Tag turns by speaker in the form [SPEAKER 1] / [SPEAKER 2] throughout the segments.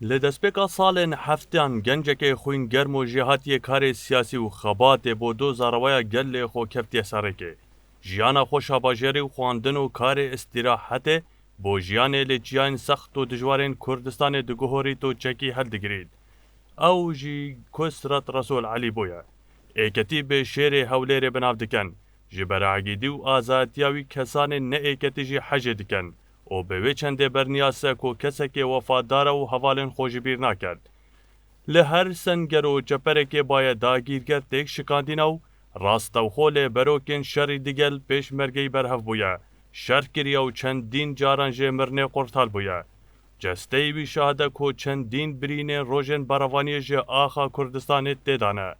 [SPEAKER 1] Li destpêka salên hefteyan gencekê xwîn germ û jêhatiye karê siyasî û xebatê bo du zarawaya gelê xwe keftiye serêkê. Jiyana xweşa bajarî û xwandin û karê îstîrahetê bo jiyanê lê çiyayên sext û dijwarên Kurdistanê diguhorît û çekî heldigirît. Ew jî Kusret Resul Elî bûye. Êketî bê şêrê Hewlêrê binav dikin. Ji ber agîdî û azadiya wî kesanên neêketî jî hejê dikin. û bi wê çendê berniyase ku kesekê wefadar û hevalên xwe ji bîr nakerd. Li her senger û çeperekê baye dagîrger têk şikandîna û rastewxwe lê berokên şerî digel pêşmergeyî berhev bûye. Şer kiriye û çendîn caran jê mirinê qurtal bûye. Cesteyî wî şahide ku çendîn birînên rojên berevaniyê ji axa Kurdistanê têdane.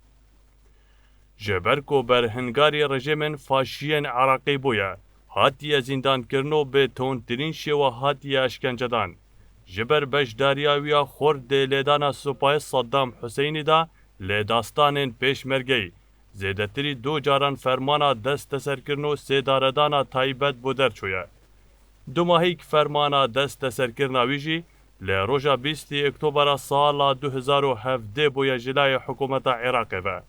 [SPEAKER 1] Ji ber ku berhingarî rejimên faşiyên Iraqê bûye, hatiye zîndankirin û bê tondtirîn şêwe hatiye eşkencedan. Ji ber beşdariya wî ya xurt dê lêdana Supayê Saddam Hüseynî da lê dastanên pêşmergeyî, zêdetirî du caran fermana desteserkirin û sêdaredana taybet bû derçûye. Du mahîk fermana desteserkirina wî jî lê roja 20 Oktobera sala 2017 bûye ji layê hikûmeta Iraqê ve.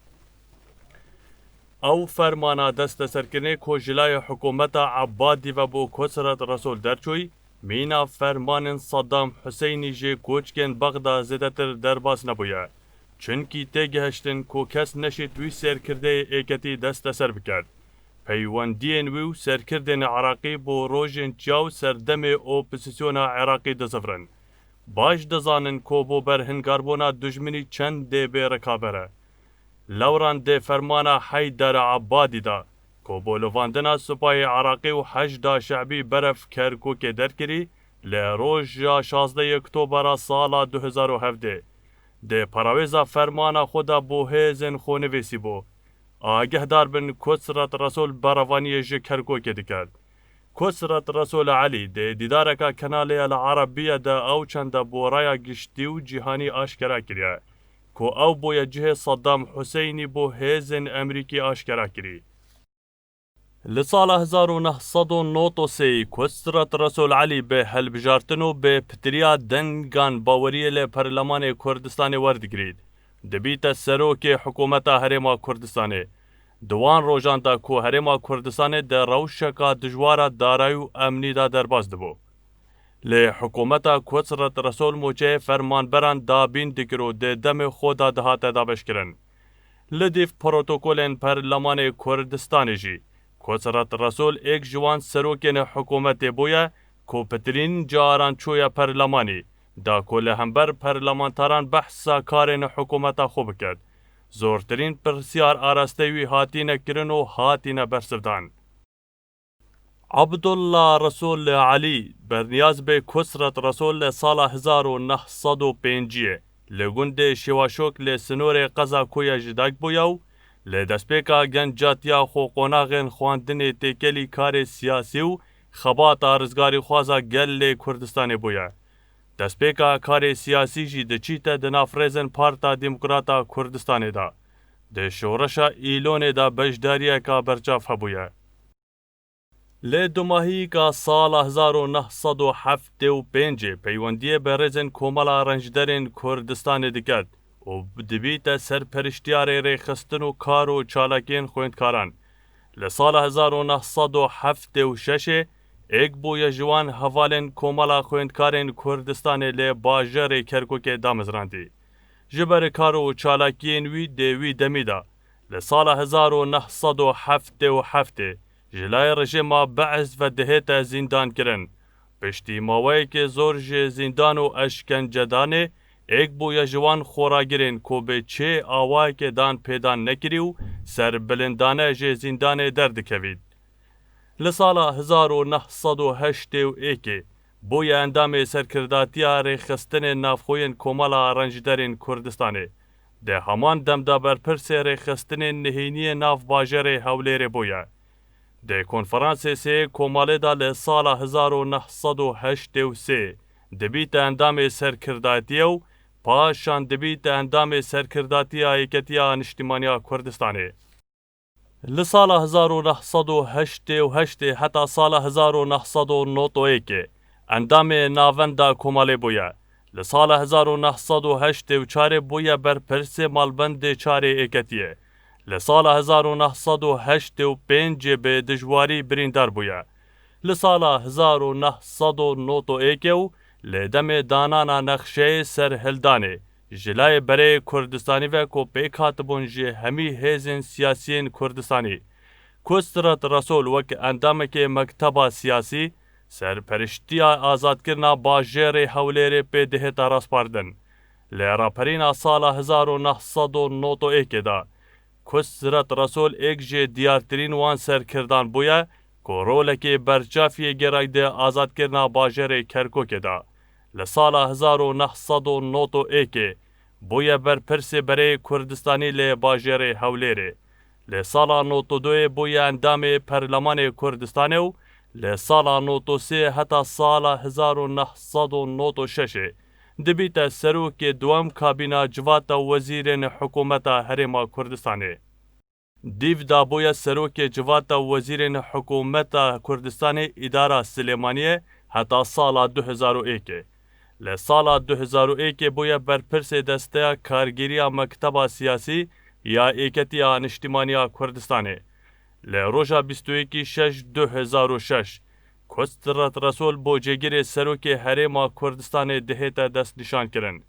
[SPEAKER 1] Ew fermana desteserkirinê ku ji layê hikûmeta Ebadî ve bû Kusret Resul derçûyî, mîna fermanên Saddam Hüseynî jê koçkên Bexda zêdetir derbas nebûye. Çunkî têgihiştin ku kes neşît wî sêrkirdeyê êketî desteser bikerd. Peywendiyên wî û serkirdên Iraqî bû rojên çaw serdemê opozîsyona Iraqî dizivrin. Baş dizanin ku bo berhingarbûna dijminî çendê bê rekaber e. Lewran dê fermana Heydar Ebadî da ku bo livandina Supayê Iraqî û hejda şeعبî beref Kerkûkê derkirî lê roja 16 Oktobera sala 2017 dê perawêza fermana xwe da bo hêzên xwe nivîsîbû. Agehdar bin Kusret Resul berevaniyê ji Kerkûkê dikir. Kusret Resul Elî dê dîdareka Kanalê El Arabîyê de ew çanda bo raya giştî û cîhanî aşkera kiriye ku ew bûye cihê Saddam Hüseynî bo hêzên Emerîkî aşkera kirî. Li sala 1993 Kusret Resul Elî bê helbijartin û bê pitiriya dengan baweriyê lê Perlemanê Kurdistanê werdigirît. Dibîte serokê hikûmeta Herêma Kurdistanê. Di wan rojan da ku Herêma Kurdistanê de rewşeka dijwara darayî û emnî da derbas dibû. Lê hikûmeta Kusret Resul Mûçeyê fermanberan dabîn dikir û dê demê xwe da dihate dabeşkirin. Li dîv protokolên Perlemanê Kurdistanê jî, Kusret Resul êk ji wan serokên hikûmetê bûye ku pitirîn caran çûye Perlemanî, da ku li hember perlemantaran behsa karên hikûmeta xwe bikir. Zortirîn pirsiyar arasteyî wî hatîne kirin û hatîne bersivdan. Abdullah Resul Elî berniyaz bê Kusret Resul li sala 1905 li gundê Şêwaşok lê Sinorê Qeza Koya ji dek bûye û li destpêka gencatiya xwe qonaxên xwandinê têkelî karê siyasî û xebata rizgarîxwaza gelê Kurdistanê bûye. Destpêka karê siyasî jî diçîte di nav rêzên Parta Demokrata Kurdistanê da. Di şoreşa îlonê da beşdariyeka berçav hebûye. Lê du mahîka sala 1975 peywendiyê bi rêzên Komela Rencderên Kurdistanê dikir û dibîte serperiştiyarê rêxistin û kar û çalakiyên xwendkaran. Li sala 1976 êk bûye ji wan hevalên Komela xwendkarên Kurdistanê lê bajarê Kerkûkê damizrandî. Ji ber kar û çalakiyên wî dê wî demî da li sala 1977 ji layê rejima Be'ez ve dihête zîndankirin. Piştî mawayekê zor ji zîndan û eşkencedanê êk bûye ji wan xwaragirên ku bê çê awayekê dan pêdan nekirî û serbilindane jê zîndanê derdikevît. Li sala 1981 bûye endamê serkirdatiya rêxistinên navxweyên Komela Rencderên Kurdistanê. Di heman demda berpirsê rêxistinên nihêniyê nav bajarê Hewlêrê bûye. Di konferansê sê Komalê da li sala 1983 dibîte endamê serkirdatiye û paşan dibîte endamê serkirdatiya Yeketiya Niştimaniya Kurdistanê. Li sala 1988 heta sala 1991 endamê navenda Komalê bûye. لسال 1984 بویه برپرس مالبند چاره ایکتیه. لسال 1985 به دجواری بریندار بویه. لسال 1991 لدم دانانا نقشه سرهلدانه جلای برای کردستانی و کو پیکات بونجی همی هزین سیاسیین کردستانی. کسترت رسول وک اندام که مکتبا سیاسی سرپرشتیا آزاد کرنا باجر حولیر پی دهتا راست پاردن. لراپرین سال 1991 دا کسرت رسول ایک جه دیارترین وان سرکردان بویا که رولکی برجافی گرایده آزاد کرنا باجر کرکوک دا. لسال 1991 بویا برپرس برای کردستانی لی باجر حولیره. لسال 92 بویا اندام پرلمان کردستانیو. لسال 93 حتی سال 1996 دبیت سروک دوام کابینا جوات وزیرین حکومت هرما کردستانی. دیو دا بویا سروک جوات وزیرین حکومت کردستانی اداره سلیمانیه حتی سال 2001. لسال 2001 بویا برپرس دسته کارگیری مکتب سیاسی یا ایکتی انشتمانی کردستانی. لروجا 21/6/2006 کسترت رسول بو جگیر سروک هرما کردستان دهتا دست نشان کرن.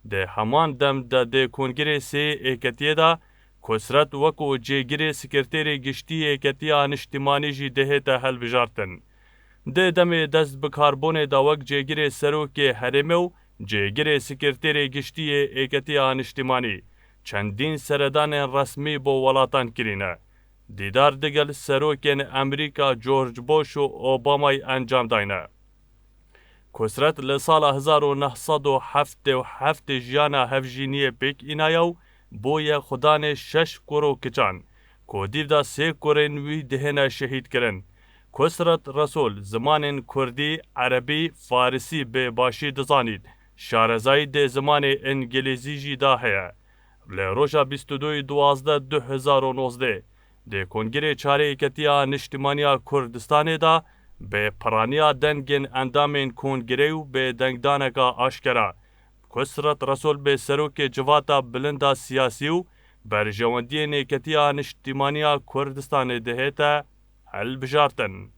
[SPEAKER 1] ده همان دم ده کنگره سی ایکتیه دا کسرت وکو جگیر سکرتیر گشتی ایکتی انشتمانی جی دهتا حل بجارتن. ده دم دست بکاربون دا وک جگیر سروک هرمو جگیر سکرتیر گشتی ایکتی انشتمانی چندین سردان رسمی بو ولاتان کرینه. دیدار دگل سروکین امریکا جورج بوش و اوبامای انجام داینه. کسرت لسال 1977 جیانا هفجینی پیک اینایو بوی خدان 6 کرو کچان که دیو دا 3 کرنوی دهنه شهید کرن. کسرت رسول زمان کردی، عربی، فارسی به باشی دزانید. شارزایی ده زمان انگلیزی جی دا هیا. لروشا 22/12/2019 ده کنگره چاره ایکتیا نشتمانیا کردستان دا به پرانیا دنگین اندامین کنگره و به دنگدانکا آشکرا. کسرت رسول به سروک جواتا بلندا سیاسی و برجواندی ایکتیا نشتمانیا کردستان دهتا حل بجارتن.